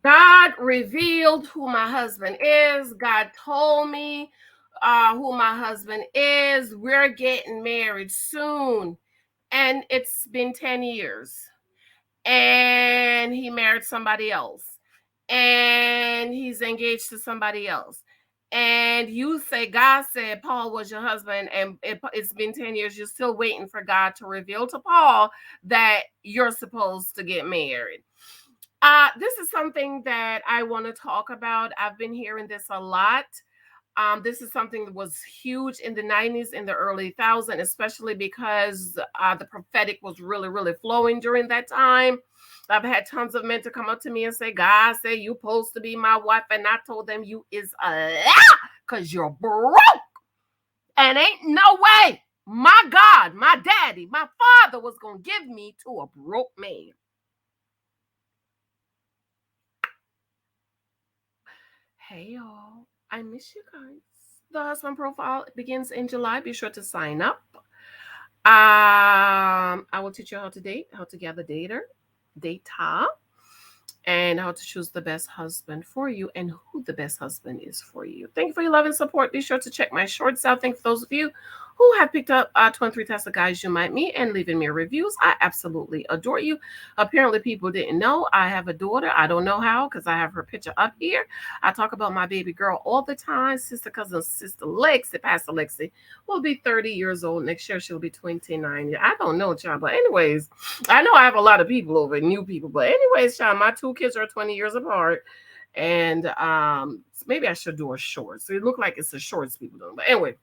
God revealed who my husband is. God told me who my husband is. We're getting married soon. And it's been 10 years. And he married somebody else. And he's engaged to somebody else. And you say, God said Paul was your husband, and it's been 10 years. You're still waiting for God to reveal to Paul that you're supposed to get married. This is something that I want to talk about. I've been hearing this a lot. This is something that was huge in the 90s, in the early 2000s, especially because the prophetic was really, really flowing during that time. I've had tons of men to come up to me and say, God said you supposed to be my wife. And I told them, you is a lie because you're broke. And ain't no way my God, my daddy, my father was going to give me to a broke man. Hey, y'all. I miss you guys. The husband profile begins in July. Be sure to sign up. I will teach you how to date, how to gather data, and how to choose the best husband for you and who the best husband is for you. Thank you for your love and support. Be sure to check my shorts out. Thank you for those of you who have picked up 23 Tesla guys you might meet and leaving me reviews. I absolutely adore you. Apparently, people didn't know I have a daughter. I don't know how because I have her picture up here. I talk about my baby girl all the time. Sister cousin, sister Lexi, Pastor Lexi, will be 30 years old next year. She'll be 29. I don't know, child. But anyways, I know I have a lot of people over, new people. But anyways, child, my two kids are 20 years apart. And maybe I should do a short. So it look like it's a shorts people doing. But anyway,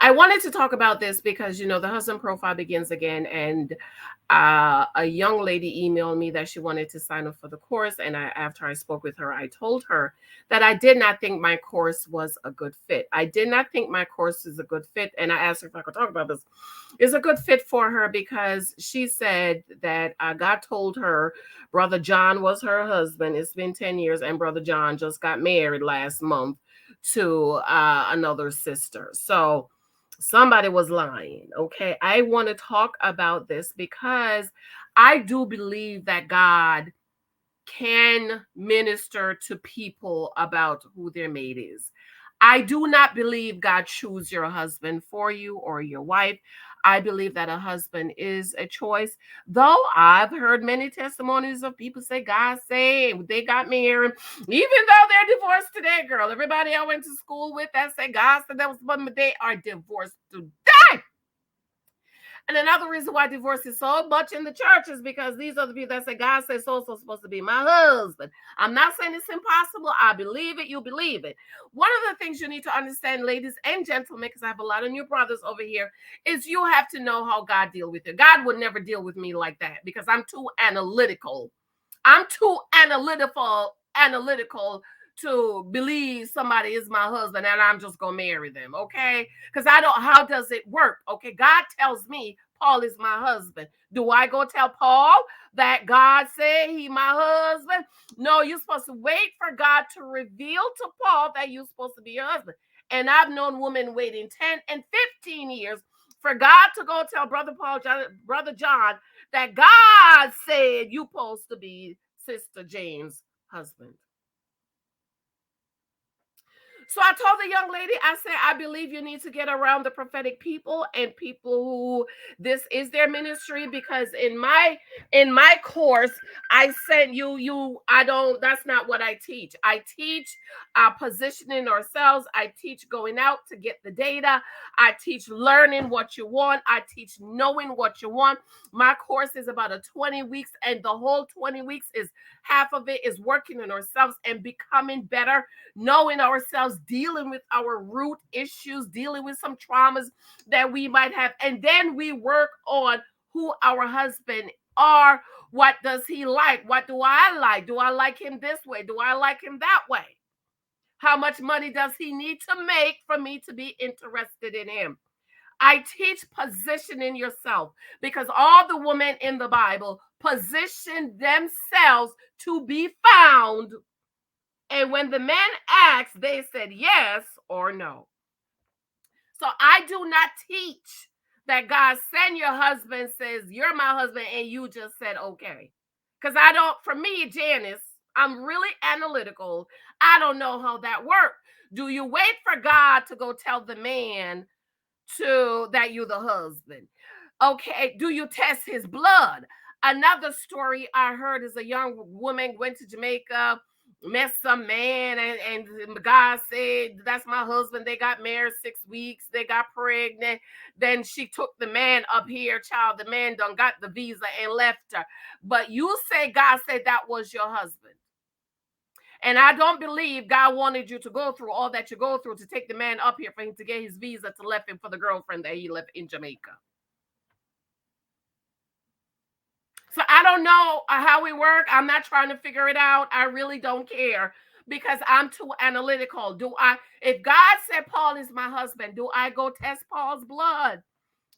I wanted to talk about this because, the husband profile begins again. And a young lady emailed me that she wanted to sign up for the course. And after I spoke with her, I told her that I did not think my course was a good fit. I did not think my course is a good fit. And I asked her if I could talk about this. It's a good fit for her because she said that God told her Brother John was her husband. It's been 10 years. And Brother John just got married last month to another sister. So somebody was lying. Okay. I want to talk about this because I do believe that God can minister to people about who their mate is. I do not believe God choose your husband for you or your wife. I believe that a husband is a choice. Though I've heard many testimonies of people say God saved, they got married, even though they're divorced today, girl. Everybody I went to school with that say God said that was, but they are divorced today. And another reason why divorce is so much in the church is because these are the people that say, God says so supposed to be my husband. I'm not saying it's impossible. I believe it. You believe it. One of the things you need to understand, ladies and gentlemen, because I have a lot of new brothers over here, is you have to know how God deal with you. God would never deal with me like that because I'm too analytical. I'm too analytical to believe somebody is my husband and I'm just gonna marry them, okay? Because how does it work? Okay, God tells me Paul is my husband. Do I go tell Paul that God said he my husband? No, you're supposed to wait for God to reveal to Paul that you're supposed to be your husband. And I've known women waiting 10 and 15 years for God to go tell Brother John that God said you're supposed to be Sister Jane's husband. So I told the young lady, I said, I believe you need to get around the prophetic people and people who this is their ministry, because in my course, I said that's not what I teach. I teach positioning ourselves. I teach going out to get the data. I teach learning what you want. I teach knowing what you want. My course is about a 20 weeks, and the whole 20 weeks is half of it is working on ourselves and becoming better, knowing ourselves, dealing with our root issues, dealing with some traumas that we might have. And then we work on who our husband are. What does he like? What do I like? Do I like him this way? Do I like him that way? How much money does he need to make for me to be interested in him? I teach positioning yourself because all the women in the Bible position themselves to be found. And when the men asked, they said yes or no. So I do not teach that God send your husband, says you're my husband, and you just said okay. Because for me, Janice, I'm really analytical. I don't know how that works. Do you wait for God to go tell the man to that you're the husband? Okay, do you test his blood? Another story I heard is a young woman went to Jamaica, met some man, and the guy said, "That's my husband." They got married 6 weeks, they got pregnant. Then she took the man up here, child. The man done got the visa and left her. But you say God said that was your husband. And I don't believe God wanted you to go through all that you go through to take the man up here for him to get his visa to left him for the girlfriend that he left in Jamaica. So I don't know how we work. I'm not trying to figure it out. I really don't care because I'm too analytical. If God said Paul is my husband, do I go test Paul's blood?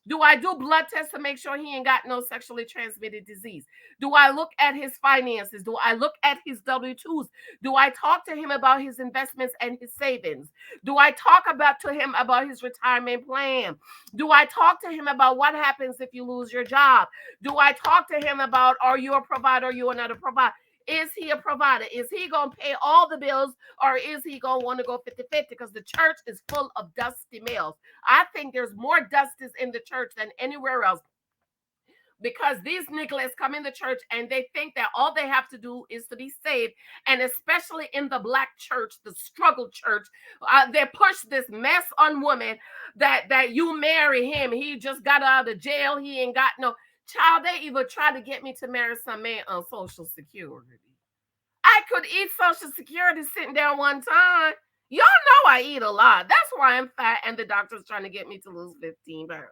Do I do blood tests to make sure he ain't got no sexually transmitted disease? Do I look at his finances? Do I look at his W-2s? Do I talk to him about his investments and his savings? Do I talk to him about his retirement plan? Do I talk to him about what happens if you lose your job? Do I talk to him about, are you a provider or you are not a provider? Is he a provider? Is he going to pay all the bills, or is he going to want to go 50-50? Because the church is full of dusty males. I think there's more dusties in the church than anywhere else, because these niggas come in the church and they think that all they have to do is to be saved. And especially in the Black church, the struggle church, they push this mess on women that you marry him, he just got out of jail, he ain't got no child. They even try to get me to marry some man on Social Security. I could eat Social Security sitting down one time. Y'all know I eat a lot. That's why I'm fat, and the doctor's trying to get me to lose 15 pounds.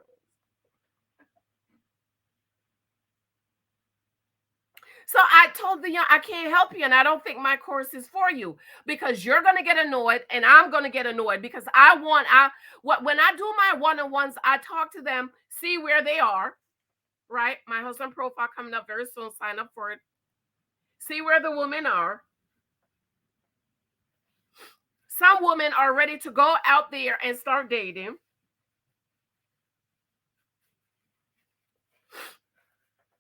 So I told the young, I can't help you, and I don't think my course is for you, because you're gonna get annoyed, and I'm gonna get annoyed, because when I do my one-on-ones, I talk to them, see where they are. Right, my husband profile coming up very soon. Sign up for it. See where the women are. Some women are ready to go out there and start dating.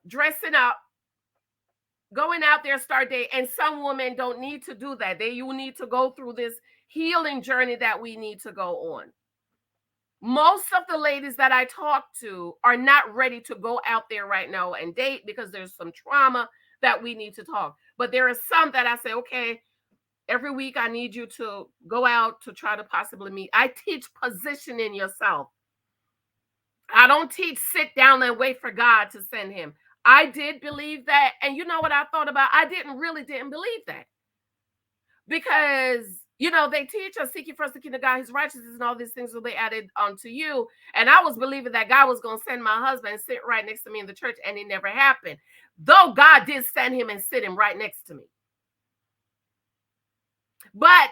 Dressing up, going out there, start dating. And some women don't need to do that. You need to go through this healing journey that we need to go on. Most of the ladies that I talk to are not ready to go out there right now and date, because there's some trauma that we need to talk. But there are some that I say, okay, every week I need you to go out to try to possibly meet. I teach positioning yourself. I don't teach sit down and wait for God to send him. I did believe that. And you know what I thought about? I didn't believe that. Because, they teach us, seek ye first the kingdom of God, his righteousness, and all these things will be added unto you. And I was believing that God was going to send my husband and sit right next to me in the church, and it never happened. Though God did send him and sit him right next to me. But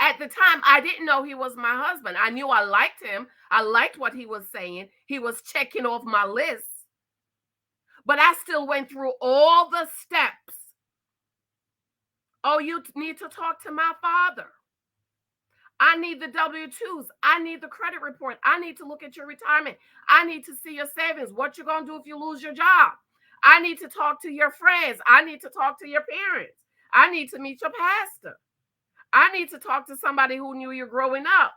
at the time, I didn't know he was my husband. I knew I liked him. I liked what he was saying. He was checking off my list. But I still went through all the steps. Oh, you need to talk to my father. I need the W-2s. I need the credit report. I need to look at your retirement. I need to see your savings. What you going to do if you lose your job? I need to talk to your friends. I need to talk to your parents. I need to meet your pastor. I need to talk to somebody who knew you growing up.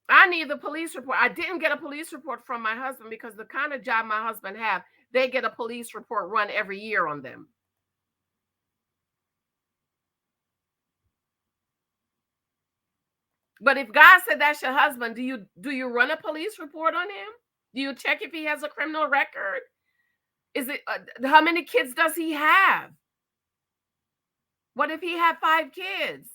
I need the police report. I didn't get a police report from my husband, because the kind of job my husband have, they get a police report run every year on them. But if God said that's your husband, do you run a police report on him? Do you check if he has a criminal record? Is it how many kids does he have? What if he had 5 kids?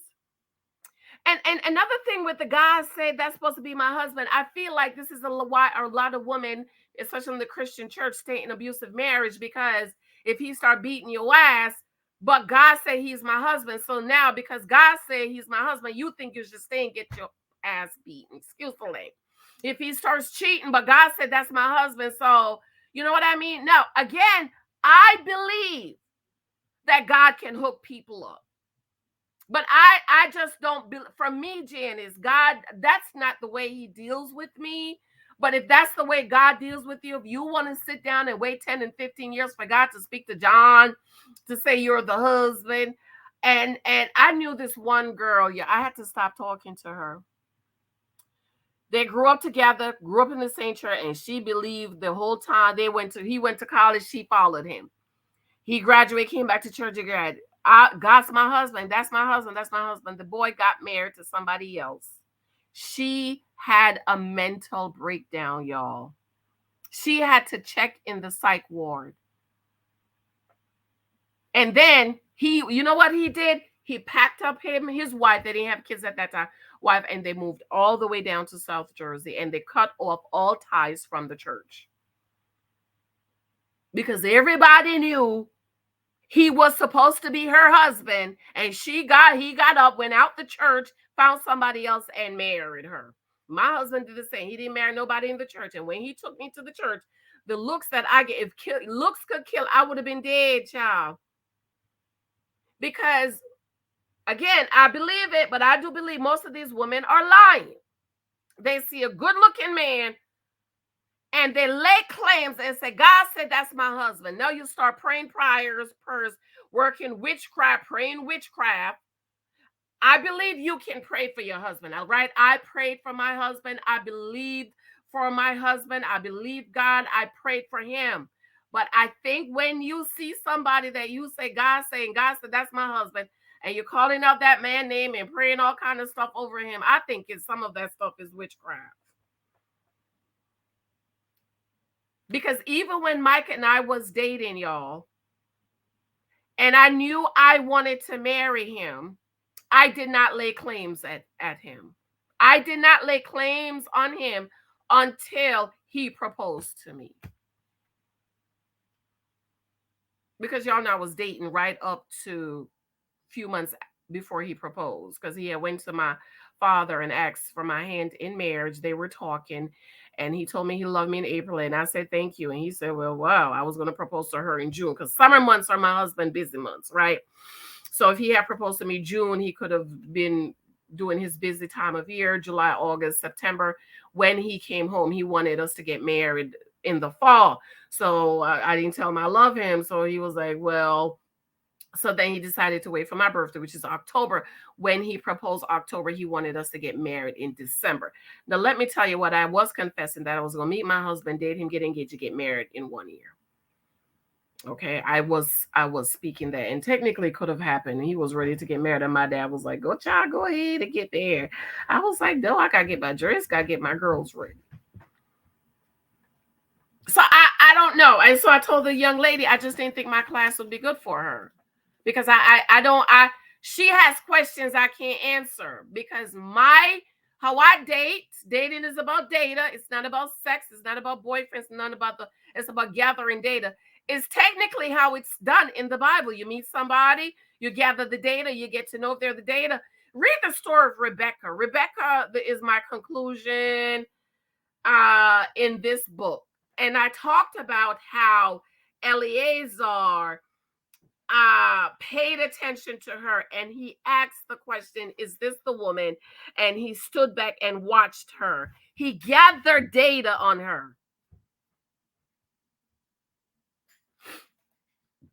And another thing with the guys say that's supposed to be my husband, I feel like this is why a lot of women, especially in the Christian church, stay in abusive marriage, because if he start beating your ass, but God say he's my husband, so now because God say he's my husband, you think you should stay and get your ass beaten. Excuse the language. If he starts cheating, but God said that's my husband, so you know what I mean? Now, again, I believe that God can hook people up. But I just don't, for me, Janice, God, that's not the way he deals with me. But if that's the way God deals with you, if you want to sit down and wait 10 and 15 years for God to speak to John, to say you're the husband. And I knew this one girl, yeah, I had to stop talking to her. They grew up together, grew up in the same church, and she believed the whole time he went to college, she followed him. He graduated, came back to church again. God's my husband. That's my husband. That's my husband. The boy got married to somebody else. She had a mental breakdown, y'all. She had to check in the psych ward. And then you know what he did? He packed up his wife. They didn't have kids at that time, wife, and they moved all the way down to South Jersey, and they cut off all ties from the church. Because everybody knew he was supposed to be her husband, and he got up, went out the church, found somebody else, and married her. My husband did the same. He didn't marry nobody in the church. And when he took me to the church, the looks that I get, if looks could kill, I would have been dead, child. Because, again, I believe it, but I do believe most of these women are lying. They see a good-looking man, and they lay claims and say, God said that's my husband. Now you start praying prayers, working witchcraft, praying witchcraft. I believe you can pray for your husband, all right? I prayed for my husband. I believed for my husband. I believe God. I prayed for him. But I think when you see somebody that you say, God said that's my husband, and you're calling out that man's name and praying all kind of stuff over him, I think some of that stuff is witchcraft. Because even when Mike and I was dating, y'all, and I knew I wanted to marry him, I did not lay claims at him. I did not lay claims on him until he proposed to me. Because y'all know I was dating right up to a few months before he proposed, because he had went to my father and asked for my hand in marriage. They were talking, and he told me he loved me in April, and I said thank you. And he said, well, wow, I was going to propose to her in June, because summer months are my husband busy months, right? So if he had proposed to me June, he could have been doing his busy time of year, July, August, September. When he came home, he wanted us to get married in the fall. So I didn't tell him I love him. So he was like, well, so then he decided to wait for my birthday, which is October. When he proposed October, he wanted us to get married in December. Now, let me tell you what, I was confessing that I was going to meet my husband, date him, get engaged, to get married in 1 year. Okay, I was speaking that, and technically could have happened. He was ready to get married, and my dad was like, "Go, child, go ahead and get there." I was like, "No, I gotta get my dress, gotta get my girls ready." So I don't know, and so I told the young lady I just didn't think my class would be good for her, because she has questions I can't answer, because how I dating is about data. It's not about sex. It's not about boyfriends. It's about gathering data. It's technically how it's done in the Bible. You meet somebody, you gather the data, you get to know if they're the data. Read the story of Rebecca. Rebecca is my conclusion in this book. And I talked about how Eleazar paid attention to her, and he asked the question, is this the woman? And he stood back and watched her. He gathered data on her.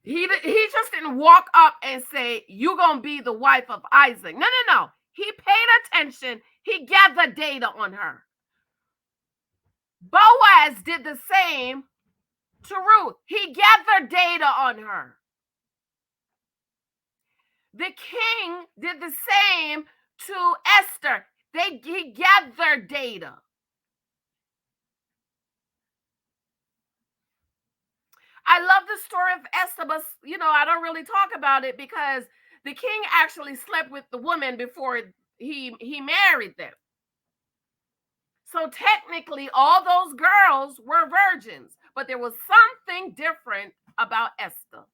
He just didn't walk up and say, you're going to be the wife of Isaac. No. He paid attention. He gathered data on her. Boaz did the same to Ruth. He gathered data on her. The king did the same to Esther. He gathered data. I love the story of Esther, but I don't really talk about it because the king actually slept with the woman before he married them. So technically, all those girls were virgins, but there was something different about Esther.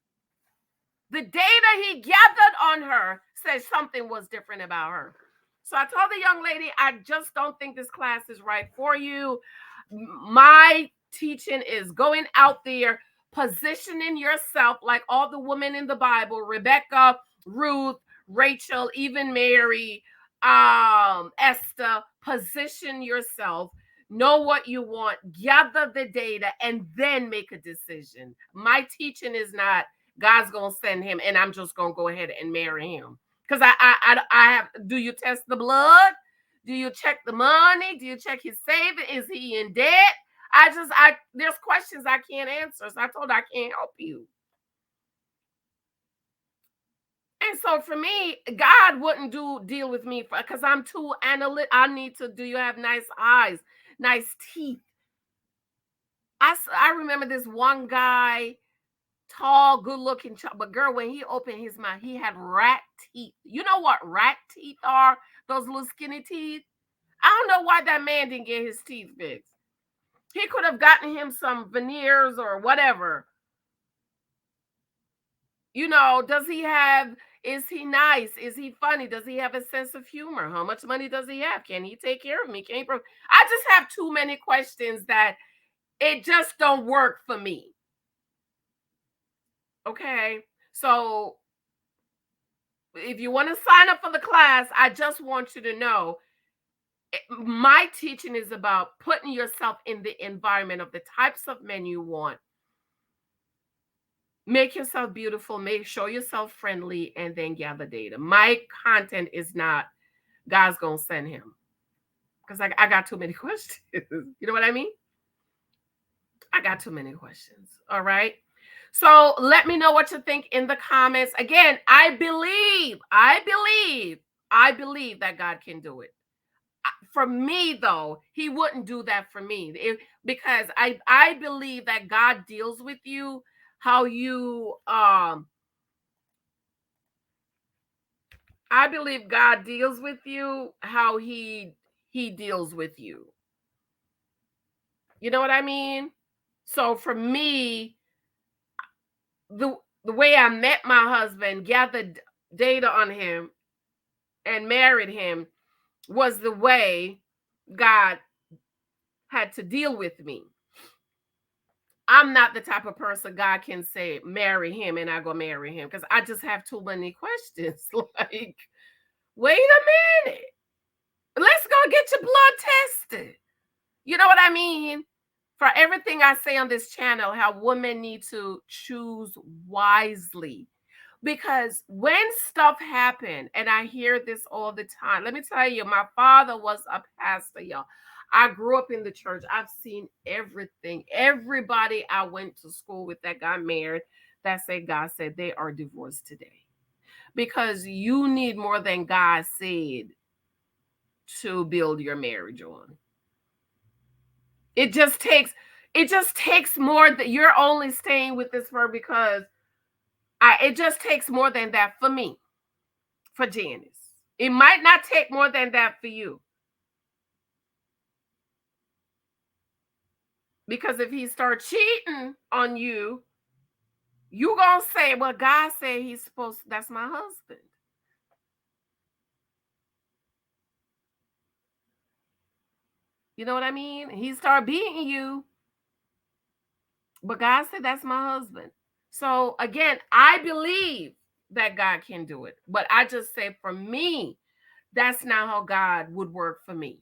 The data he gathered on her says something was different about her. So I told the young lady, I just don't think this class is right for you. My teaching is going out there, positioning yourself like all the women in the Bible, Rebecca, Ruth, Rachel, even Mary, Esther. Position yourself Know what you want, gather the data, and then make a decision. My teaching is not God's gonna send him and I'm just gonna go ahead and marry him. Because I have, do you test the blood? Do you check the money? Do you check his saving? Is he in debt? I there's questions I can't answer. So I told her I can't help you. And so for me, God wouldn't deal with me because I'm too analytic. I need to, do you have nice eyes, nice teeth? I remember this one guy, tall, good looking, but girl, when he opened his mouth, he had rat teeth. You know what rat teeth are? Those little skinny teeth. I don't know why that man didn't get his teeth fixed. He could have gotten him some veneers or whatever. Does he have, is he nice? Is he funny? Does he have a sense of humor? How much money does he have? Can he take care of me? I just have too many questions that it just don't work for me. Okay. So if you want to sign up for the class, I just want you to know my teaching is about putting yourself in the environment of the types of men you want. Make yourself beautiful, show yourself friendly, and then gather data. My content is not God's gonna send him, because I got too many questions. You know what I mean? I got too many questions. All right. So let me know what you think in the comments. Again, I believe that God can do it. For me, though, he wouldn't do that for me, because I believe that God deals with you how you I believe God deals with you how he deals with you. You know what I mean? So for me, the way I met my husband, gathered data on him, and married him was the way God had to deal with me. I'm not the type of person God can say, marry him, and I go marry him, because I just have too many questions. Like, wait a minute. Let's go get your blood tested. You know what I mean? For everything I say on this channel, how women need to choose wisely. Because when stuff happen, and I hear this all the time, let me tell you, my father was a pastor, y'all. I grew up in the church. I've seen everything. Everybody I went to school with that got married, that said God said, they are divorced today. Because you need more than God said to build your marriage on. It just takes more, that you're only staying with this for because it just takes more than that for me, for Janice. It might not take more than that for you. Because if he starts cheating on you, you gonna say, well, God said he's supposed to, that's my husband. You know what I mean? He start beating you, but God said that's my husband. So again, I believe that God can do it. But I just say, for me, that's not how God would work for me.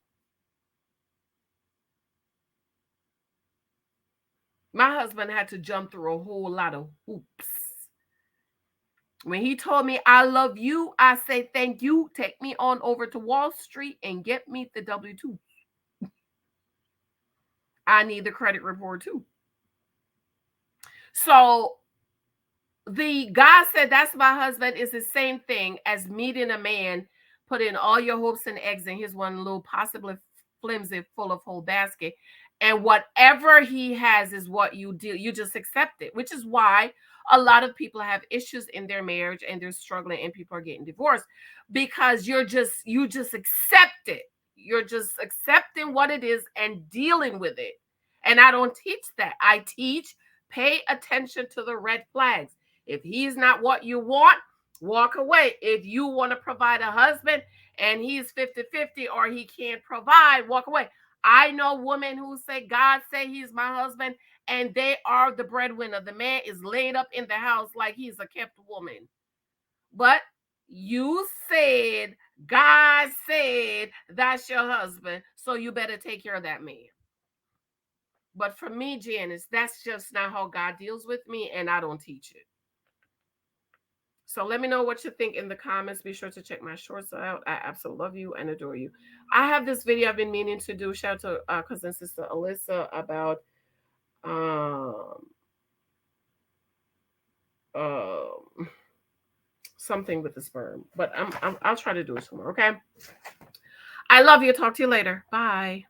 My husband had to jump through a whole lot of hoops. When he told me, I love you, I say, thank you. Take me on over to Wall Street and get me the W-2. I need the credit report too. So the God said that's my husband is the same thing as meeting a man, putting all your hopes and eggs in his one little, possibly flimsy, full of whole basket. And whatever he has is what you do. You just accept it, which is why a lot of people have issues in their marriage and they're struggling and people are getting divorced, because you just accept it. You're just accepting what it is and dealing with it. And I don't teach that. I teach, pay attention to the red flags. If he's not what you want, walk away. If you want to provide a husband and he's 50-50 or he can't provide, walk away. I know women who say, God say he's my husband, and they are the breadwinner. The man is laid up in the house like he's a kept woman. But you said, God said that's your husband, so you better take care of that man. But for me, Janice, that's just not how God deals with me, and I don't teach it. So let me know what you think in the comments. Be sure to check my shorts out. I absolutely love you and adore you. I have this video I've been meaning to do. Shout out to cousin sister Alyssa about um um something with the sperm, but I'll try to do it tomorrow. Okay. I love you. Talk to you later. Bye.